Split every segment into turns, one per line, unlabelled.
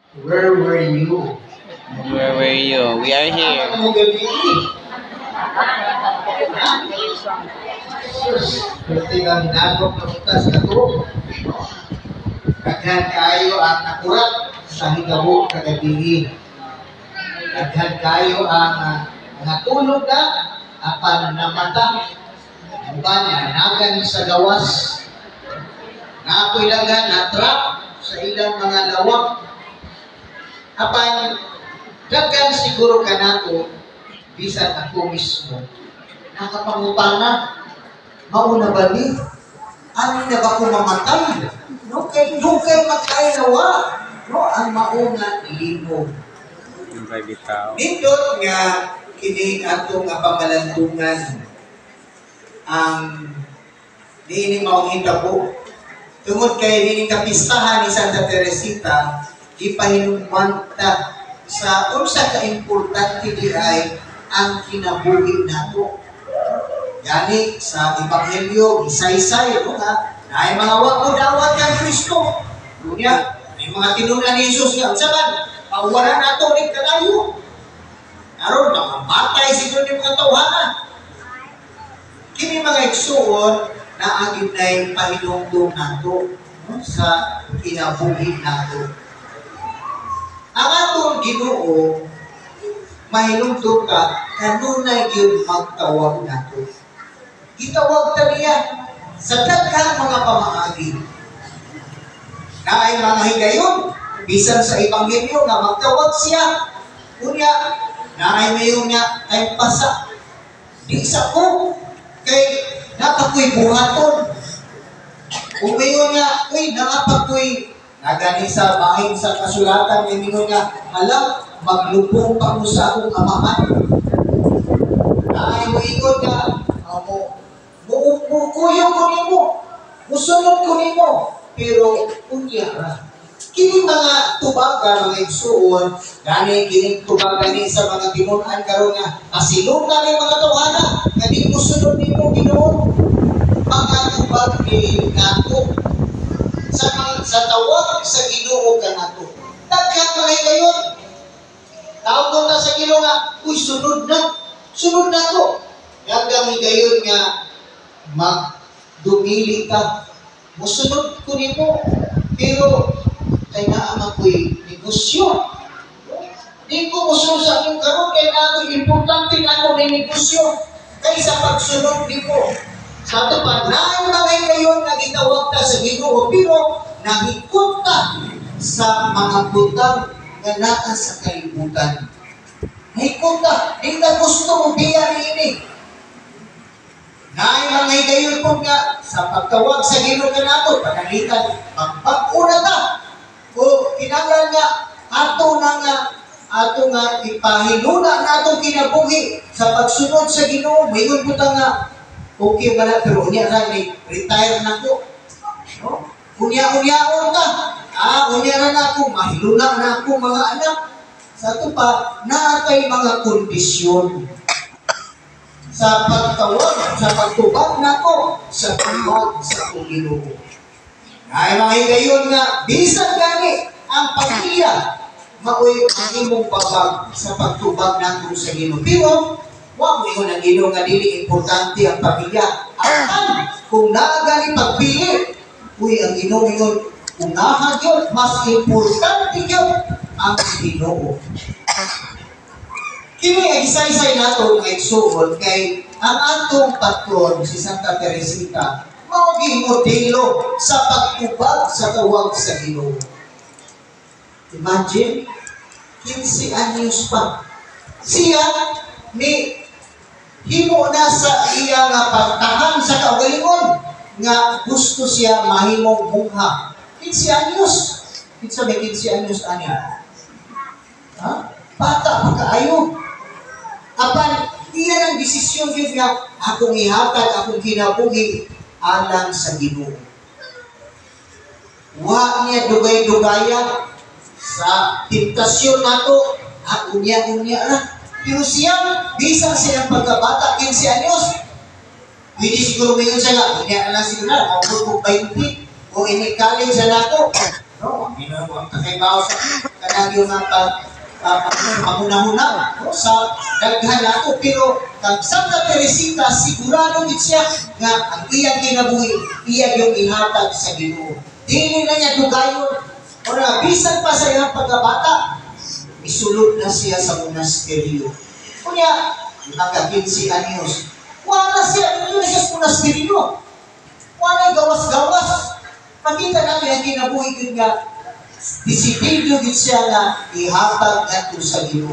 Where were you?
Where were you? We are here.
Ano mo gabi? Sus, pwede kang hinagok ng utas na to. Daghan kayo ang nakurat sa higabo kagabi. Daghan kayo ang natulog na apan namata. Uban nagan sa gawas. Nga ako'y daghan na-trap sa ilang mga lawak. Apan daghan siguro ka nato bisan ako mismo. Nakapangutana, mauna ba ni? Ano na ba kung mamatay? No, kay matay nawa. No, ang mauna limo.
Yung kay bitaw.
Nindot nga kini ato nga pamalandungan ang diini maong hitabo. Tungod kay diini kapistahan ni Santa Teresita, ipahinumanta sa unsa ka importante di ay ang kinabuhi nato. Gani sa Ebanghelyo, isaysay, no nga, na ay mga wag mo dawat kang Kristo. Dunya, may mga tinunan ni Jesus nga, saban, pawaran nato ni kalayo. Aron, nakamatay siguro ni mga tawanan. Kini mga igsuon na agin na'y pahinungdong nato no, sa kinabuhi nato. Ang atong Ginoo, mahinungdong ka, kanunay yun magtawag nato. Itawag ta niya sa daghang mga pamaagi. Na ay mga higayon, bisan sa Ebanghelyo nga magtawag siya. Unya, na ay mayon nga ay pasa. Di sa ko, kay nakapoy buhaton. Umayon nga, uy, nakapoy, nagani sa bahin sa kasulatan, may mingon nga, alam, maglupong pa mo sa akong amahan. Na ay moingon nga, mukuyo ko nimo, musunod ko nimo, pero unya ra. Kini mga tubaga, mga igsuon, gani kini tubaga ni sa mga tinunan karon nga, asilong na ni mga tawhana, gani musunod nimo Ginoo. Mga tubag ni nato sa tawag sa Ginoo kanato. Daghan mga kayon. Tawag na sa Ginoo nga, uy, sunod na ko. Daghan gayon nga magdumili ka. Musunod ko nimo, pero kay naama ko'y negosyo. Di ko musunod sa aking karon kay nato importante na ako ng negosyo kaysa pagsunod nimo. Sa ito pa, naayong mga ngayon na gitawag ta sa Ginoo, pero nangikot ta sa mga butang na naa sa kalibutan. Nangikot ta, di ka gusto mo biya ini. Naayong mga ngayon po nga, sa pagtawag sa Ginoo ka nato, panalitan, magpag-una ta. O kinanglan nga, ato nga ipahinuna nato kinabuhi sa pagsunod sa Ginoo. Mayroon po ta nga, okay ba na, pero unya ra ni retire na ko. No? Unya-unyaon ka. Unya ra na ako, mahiluna na ako mga anak. Sa ito pa, naatay mga kondisyon sa pagtawag, sa pagtubag na ko, sa tawag sa Ginoo. Ay mga higayon nga, bisan gani ang pamilya, maoy ang imong babag sa pagtubag na ko sa Ginoo. Pero, wag mo yun ang Ginoo nga dili importante ang pamilya. Apan, kung naagani pagpili, uy, ang Ginoo yun, unahan yun, mas importante yun ang Ginoo. Kini ay isa-isay nato ng igsuon kay ang atong patron, si Santa Teresita, mauging modelo sa pagtubag sa tawag sa Ginoo. Imagine, 15 anyos pa. Siya, ni himo na sa iya nga pagtahan sa kaugalingon nga gusto siya mahimong bungha. 15 anyos. Kitsa may 15 anyos anya. Bata pa kaayo. Apan, iyan ang desisyon yun nga akong ihatag, akong kinabuhi alang sa Ginoo. Wa niya dugay-dugaya sa tentasyon nato, unya-unya na. Pero siya, bisang silang pagkabata, 15 anyos, pwede siguro ngayon siya nga, unya na lang siguro na, ako kung 20, o ini-college na nato, No, kakaibaw sa kanang yung panguna-huna no, sa daghan nato. Pero kag Santa Teresita sigurado gid siya nga ang iyang kinabuhi iya yung ihatag sa Ginoo. Dili na niya dugayon. Ora bisan pa sa iyang pagkabata, isulod na siya sa monasteryo. Kunya, mga 15 anyos, wala siya, dito na siya sa monasteryo. Wala gawas-gawas. Makita natin ang kinabuhi yun nga, disiplino din siya na ihatag nato sa Ginoo.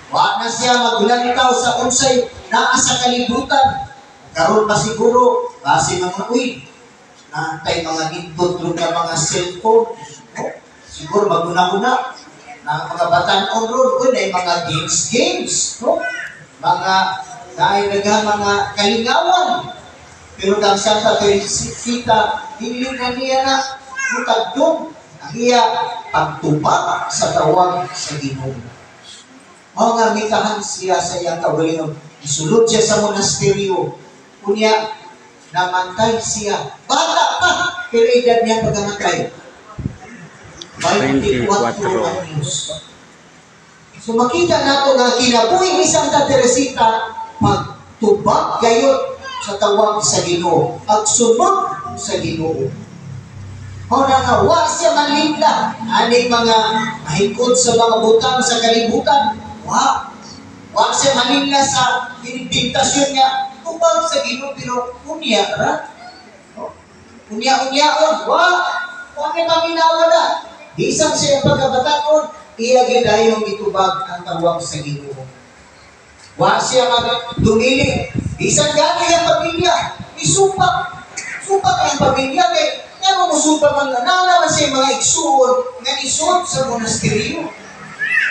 Wala na siya maglantaw sa unsay naa sa kalibutan. Karon pa siguro, base mga uy, naantay mga input ng mga cellphone. No? Siguro maguna-una na mga batan-on ron, ay mga games, no? Mga dahil mga kalingawan. Pero kang Santa Teresita, hindi na niya na mutagdong ang iya pagtubag sa tawag sa Ginoo. Mga mitahan siya sa iyang kaugalingon. Isulod siya sa monasteryo. Kunya, namantay siya. Bata pa, pero edad niya pagkamatay. 24 anyos. So makita nato nga kinabuhi ni Santa Teresita pagtubag gayon sa tawag sa Ginoo, pagsunod sa Ginoo. Mao na nga wa siya manlingla ani mga mahikot sa mga butang sa kalibutan. Wa siya manlingla sa pinagpintasyon nga tubag sa Ginoo pero unya ra. Unya-unyaon, wa may paminawa na. Bisan siya pagkabataon, iya gidayong itubag ang tawag sa Ginoo. Wa siya dumili. Bisan gani ang pamilya, isupak ang pamilya kay nga musupak ang nanaman siya mga igsuon nga isuot sa monasteryo.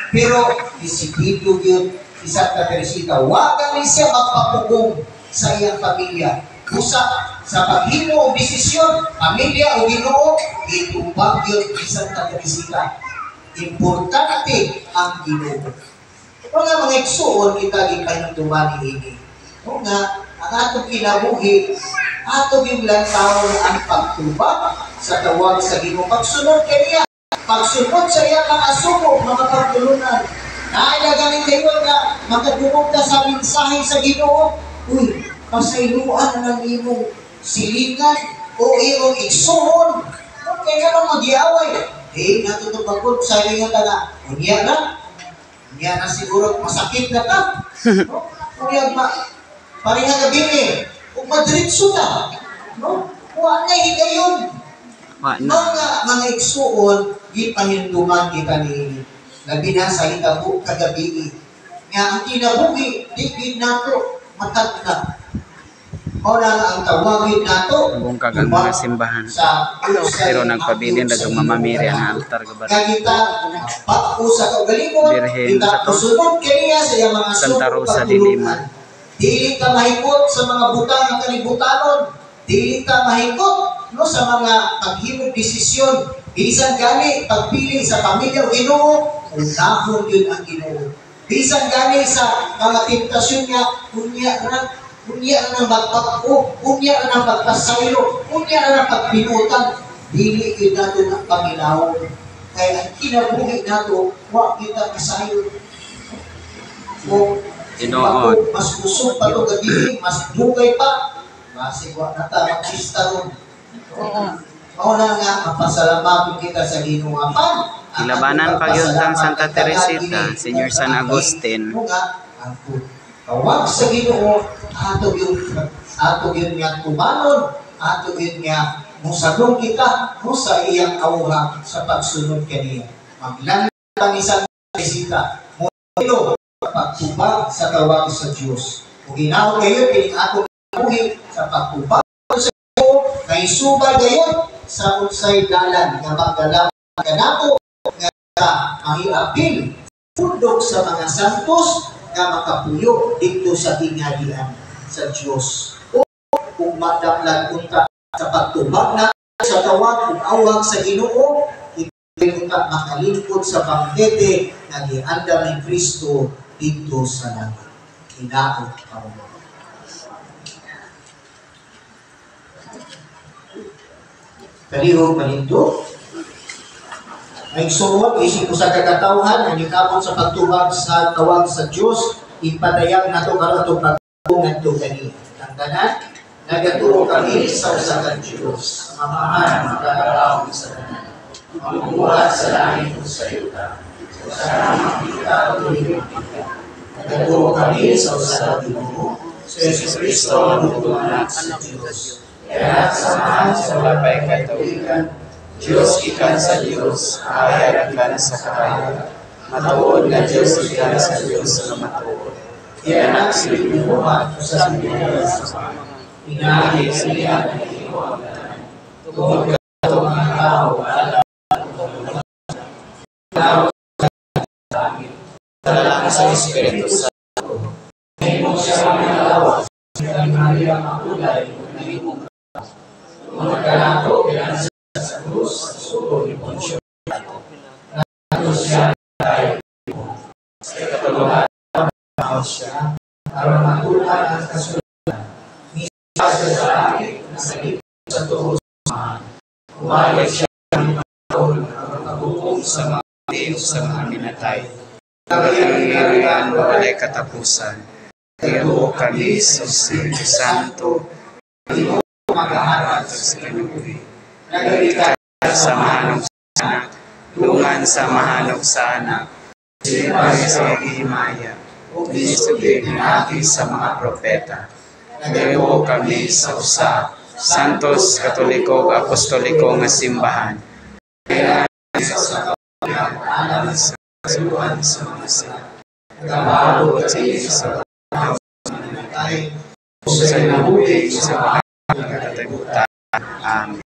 Pero disiplino yun si Santa Teresita, wag ni siya magpapugong sa iyang pamilya. Usa sa paghimo o desisyon, pamilya o Ginoo, itubag yun si Santa Teresita. Importante ang Ginoo. Mga igsuon kita gipahinumduman ini. O nga, ang atong kinabuhi, atong yung lantaon ang pagtubag sa tawag sa Ginoo. Pagsunod kaniya, pagsunod sa iya mga sumo, mga pagtulunan. Nailaganin kayo na magkatulog ka sa mensahe sa Ginoo. Uy, pasayluan na ng imong silingan o imong igsuon. Kaya naman mag-iaway. Natutupagod sa ilingan ka na, unya na siguro masakit na ka. Unya pareha na bini, kung madiritso ta, no? Kuha na higayon. Mga igsuon, di pahinduman kita ni labi na sa hitabo kagabi. Nga ang kinabuhi, di nato matag na. O na ang tawagin nato,
bungkag ang mga simbahan. Pero nagpabilin na mamamiri ang altar gabar.
Kita, pag sa kaugalingon, kita kusunod kaniya sa iyang mga
Santa Rosa de Lima.
Dili ka mahikot sa mga butang ng kalibutanon. Dili ka mahikot no, sa mga paghimong desisyon. Bisan gani pagpili sa pamilya o Ginoo, unahon yun ang Ginoo. Bisan gani sa mga tentasyon niya, unya na ng magpagpo, unya na ng magpasaylo, unya na ng pagpinutan. Dili yun nato ng paminaw. Kaya ang kinabuhi nato, wa kita kasayo.
Inoon.
Mas kusog pa ito gabi, mas dugay pa. Kasi wala na ta, mag-pista ron. Oo na nga, mapasalamat kita sa Ginoo.
Ilabanan pagyuntang Santa Teresita, Senior San Agustin.
Tawag sa Ginoo, ato yun nga tumanon, ato yun nga musadong kita sa iyang aura sa pagsunod kaniya. Maglantan ni Santa Teresita, mo pagtubag sa tawag sa Diyos. Kung ginawa kayo, piling atong buhi sa pagtubag sa Diyos, kay subay kayo sa unsay dalan nga magdalaw ka nato nga mahiapil pundok sa mga santos nga makapuyo dito sa tinghalian sa Diyos. O kung madamlag unta sa pagtubag na sa tawag kung awag sa Ginoo, ito makalingkod sa banggete na gianda ni Kristo dito sa langit. Hinaot ako. Kalihog manindo, Ay suot, isip ko sa kagatawhan, ang ikapon sa pagtubag sa tawag sa Diyos, ipatayag na ito karoon itong pagtungan ito ganito. Ang tanan, nagaturo kami sa usakan Diyos, mamahan ang makakaraon sa tanan. Mamubuhat sa langit o sa yuta. Sa ramang kita o tuloy. Nagaturo kami sa usakan Ginoo, sa Yesus Cristo ang anak sa Diyos. Kaya samahan sa wapay katawigan, Diyos ikan sa Diyos, hayag ikan sa kahayag. Matuod na Diyos ikan sa Diyos na matuod. Kaya anak sila binuhat sa sila sa pinagi sila ng iwan. Tungkol ka ito mga tao, alam talaga sa Espiritu Santo. Ngayon mo siya manalawas, ng Maria Makulay, naging tungkol ka na ito, sa krus, sa sugo ni Poncio Pilato. Nato siya tayo sa katulungan ng siya para matulungan ang kasulatan. Misa sa langit na sa libro sa tuhos samahan. Umalit siya ng panahon ang paghukom sa mga Diyos sa mga minatay. Kapangyarihan walay katapusan. Tiyo kami sa Espiritu Santo. Tiyo maghaharap sa Kinuwi. Nagalitan sa mahanok sa anak, lungan sa mahanok sa anak, sipay sa himaya, umisubig natin sa mga propeta. Nagayo kami sa usa, santos, katoliko, apostoliko nga simbahan. Kaya sa kapag-alam sa kasuhan sa mga sila. Nagabalo at sa isa sa mga tayo, sa nabuhay sa mga katayutan. Amen.